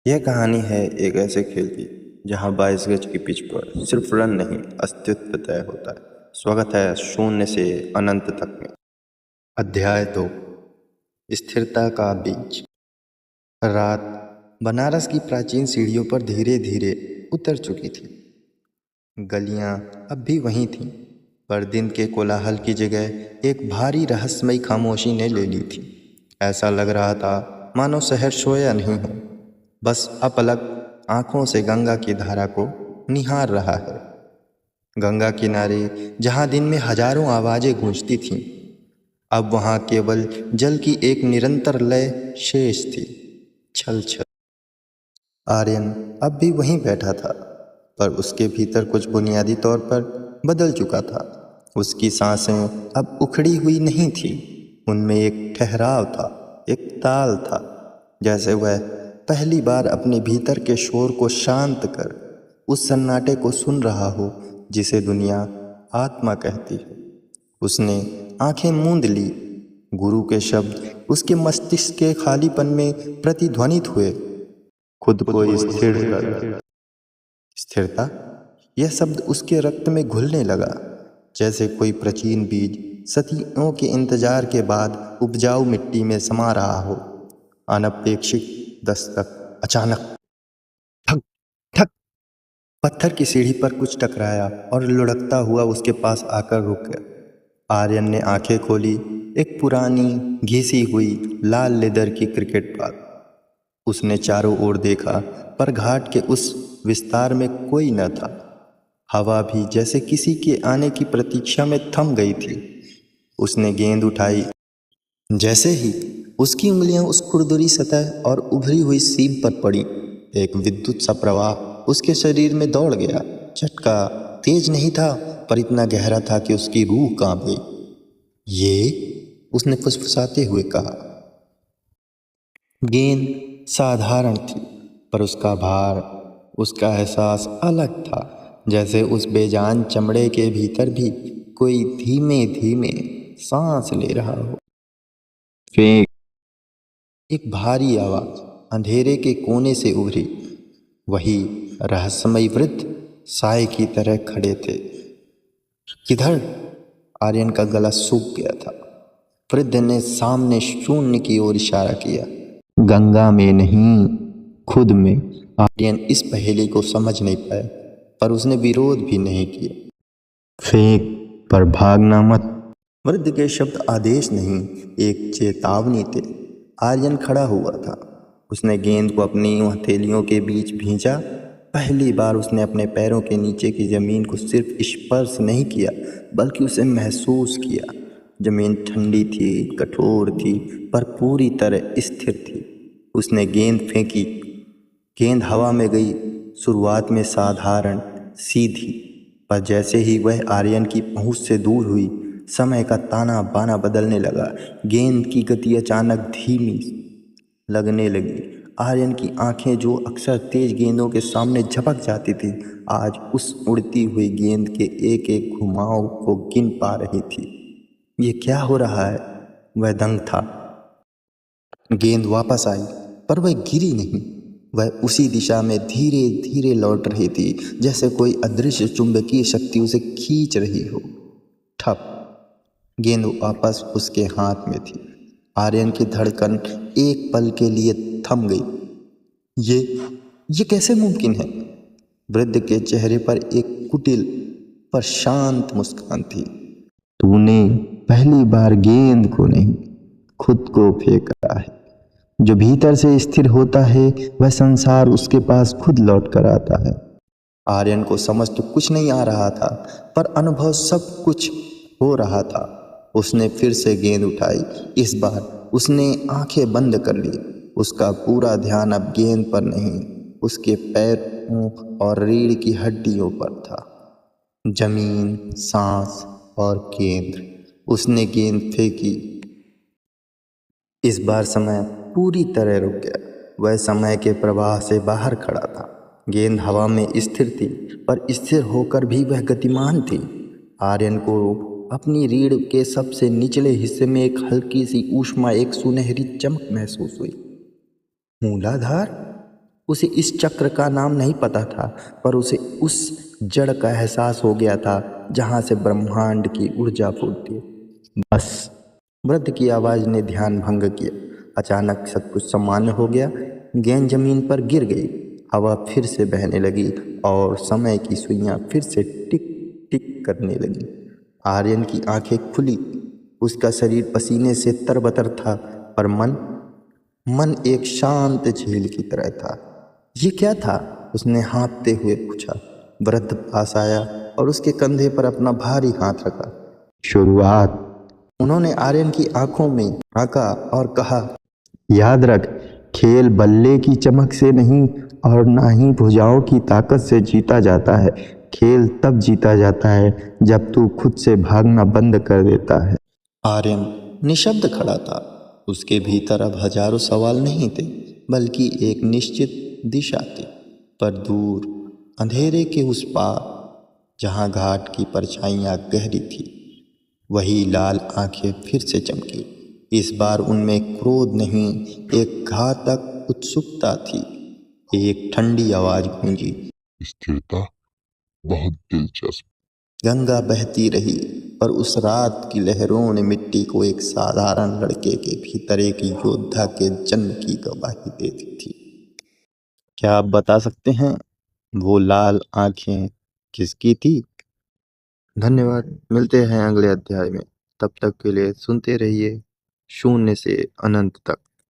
यह कहानी है एक ऐसे खेल की जहां 22 गज की पिच पर सिर्फ रन नहीं अस्तित्व तय होता है। स्वागत है शून्य से अनंत तक में। अध्याय 2, स्थिरता का बीज। रात बनारस की प्राचीन सीढ़ियों पर धीरे धीरे उतर चुकी थी। गलियां अब भी वहीं थीं, पर दिन के कोलाहल की जगह एक भारी रहस्यमयी खामोशी ने ले ली थी। ऐसा लग रहा था मानो शहर सोया नहीं हो, बस अपलक आंखों से गंगा की धारा को निहार रहा है। गंगा किनारे जहां दिन में हजारों आवाजें गूंजती थीं, अब वहां केवल जल की एक निरंतर लय शेष थी। छल छल। आर्यन अब भी वहीं बैठा था, पर उसके भीतर कुछ बुनियादी तौर पर बदल चुका था। उसकी सांसें अब उखड़ी हुई नहीं थी, उनमें एक ठहराव था, एक ताल था, जैसे वह पहली बार अपने भीतर के शोर को शांत कर उस सन्नाटे को सुन रहा हो जिसे दुनिया आत्मा कहती है। उसने आंखें मूंद ली। गुरु के शब्द उसके मस्तिष्क के खालीपन में प्रतिध्वनित हुए। खुद को स्थिर कर। स्थिरता, यह शब्द उसके रक्त में घुलने लगा, जैसे कोई प्राचीन बीज सदियों के इंतजार के बाद उपजाऊ मिट्टी में समा रहा हो। अनपेक्षित दस्तक। अचानक ठक ठक, पत्थर की सीढ़ी पर कुछ टकराया और लुढ़कता हुआ उसके पास आकर रुक गया। आर्यन ने आंखें खोली। एक पुरानी घिसी हुई लाल लेदर की क्रिकेट बॉल। उसने चारों ओर देखा, पर घाट के उस विस्तार में कोई न था। हवा भी जैसे किसी के आने की प्रतीक्षा में थम गई थी। उसने गेंद उठाई। जैसे ही उसकी उंगलियां उस खुरदुरी सतह और उभरी हुई सीम पर पड़ी, एक विद्युत सा प्रवाह उसके शरीर में दौड़ गया। झटका तेज नहीं था, पर इतना गहरा था कि उसकी रूह कांप गई। ये, उसने फुसफुसाते हुए कहा। गेंद साधारण थी, पर उसका भार, उसका एहसास अलग था, जैसे उस बेजान चमड़े के भीतर भी कोई धीमे धीमे सांस ले रहा हो। फेंक। एक भारी आवाज अंधेरे के कोने से उभरी। वही रहस्यमयी वृद्ध साए की तरह खड़े थे। किधर? आर्यन का गला सूख गया था। वृद्ध ने सामने शून्य की ओर इशारा किया। गंगा में नहीं, खुद में। आर्यन इस पहेली को समझ नहीं पाया, पर उसने विरोध भी नहीं किया। फेंक, पर भागना मत। वृद्ध के शब्द आदेश नहीं, एक चेतावनी थे। आर्यन खड़ा हुआ था। उसने गेंद को अपनी हथेलियों के बीच भींचा। पहली बार उसने अपने पैरों के नीचे की जमीन को सिर्फ स्पर्श नहीं किया, बल्कि उसे महसूस किया। जमीन ठंडी थी, कठोर थी, पर पूरी तरह स्थिर थी। उसने गेंद फेंकी। गेंद हवा में गई, शुरुआत में साधारण, सीधी, पर जैसे ही वह आर्यन की पहुंच से दूर हुई, समय का ताना बाना बदलने लगा। गेंद की गति अचानक धीमी लगने लगी। आर्यन की आंखें, जो अक्सर तेज गेंदों के सामने झपक जाती थी, आज उस उड़ती हुई गेंद के एक एक घुमाव को गिन पा रही थी। ये क्या हो रहा है? वह दंग था। गेंद वापस आई, पर वह गिरी नहीं। वह उसी दिशा में धीरे धीरे लौट रही थी, जैसे कोई अदृश्य चुंबकीय शक्ति उसे खींच रही हो। ठप, गेंद वापस उसके हाथ में थी। आर्यन की धड़कन एक पल के लिए थम गई। ये कैसे मुमकिन है? वृद्ध के चेहरे पर एक कुटिल पर शांत मुस्कान थी। तूने पहली बार गेंद को नहीं, खुद को फेंका है। जो भीतर से स्थिर होता है, वह संसार उसके पास खुद लौट कर आता है। आर्यन को समझ तो कुछ नहीं आ रहा था, पर अनुभव सब कुछ हो रहा था। उसने फिर से गेंद उठाई। इस बार उसने आंखें बंद कर ली। उसका पूरा ध्यान अब गेंद पर नहीं, उसके पैरों और रीढ़ की हड्डियों पर था। जमीन, सांस और केंद्र। उसने गेंद फेंकी। इस बार समय पूरी तरह रुक गया। वह समय के प्रवाह से बाहर खड़ा था। गेंद हवा में स्थिर थी, पर स्थिर होकर भी वह गतिमान थी। आर्यन को अपनी रीढ़ के सबसे निचले हिस्से में एक हल्की सी ऊष्मा, एक सुनहरी चमक महसूस हुई। मूलाधार? उसे इस चक्र का नाम नहीं पता था, पर उसे उस जड़ का एहसास हो गया था जहाँ से ब्रह्मांड की ऊर्जा फूटती है। बस। वृद्ध की आवाज़ ने ध्यान भंग किया। अचानक सब कुछ सामान्य हो गया। गेंद जमीन पर गिर गई। हवा फिर से बहने लगी और समय की सुइयां फिर से टिक टिक करने लगी। आर्यन की आंखें खुली। उसका शरीर पसीने से तरबतर था, पर मन मन एक शांत झील की तरह था। ये क्या था? उसने हाँफते हुए पूछा। वृद्ध पास आया और उसके कंधे पर अपना भारी हाथ रखा। शुरुआत। उन्होंने आर्यन की आंखों में झांका और कहा, याद रख, खेल बल्ले की चमक से नहीं और ना ही भुजाओं की ताकत से जीता जाता है। खेल तब जीता जाता है जब तू खुद से भागना बंद कर देता है। आर्यन निशब्द खड़ा था। उसके भीतर अब हजारों सवाल नहीं थे, बल्कि एक निश्चित दिशा थी। पर दूर अंधेरे के उस पार, जहाँ घाट की परछाइयाँ गहरी थी, वही लाल आंखें फिर से चमकी। इस बार उनमें क्रोध नहीं, एक घातक उत्सुकता थी। एक ठंडी आवाज गूंजी, स्थिरता, बहुत दिलचस्प। गंगा बहती रही, पर उस रात की लहरों ने मिट्टी को एक साधारण लड़के के भीतर एक योद्धा के जन्म की गवाही दे दी थी। क्या आप बता सकते हैं वो लाल आंखें किसकी थी? धन्यवाद। मिलते हैं अगले अध्याय में। तब तक के लिए सुनते रहिए शून्य से अनंत तक।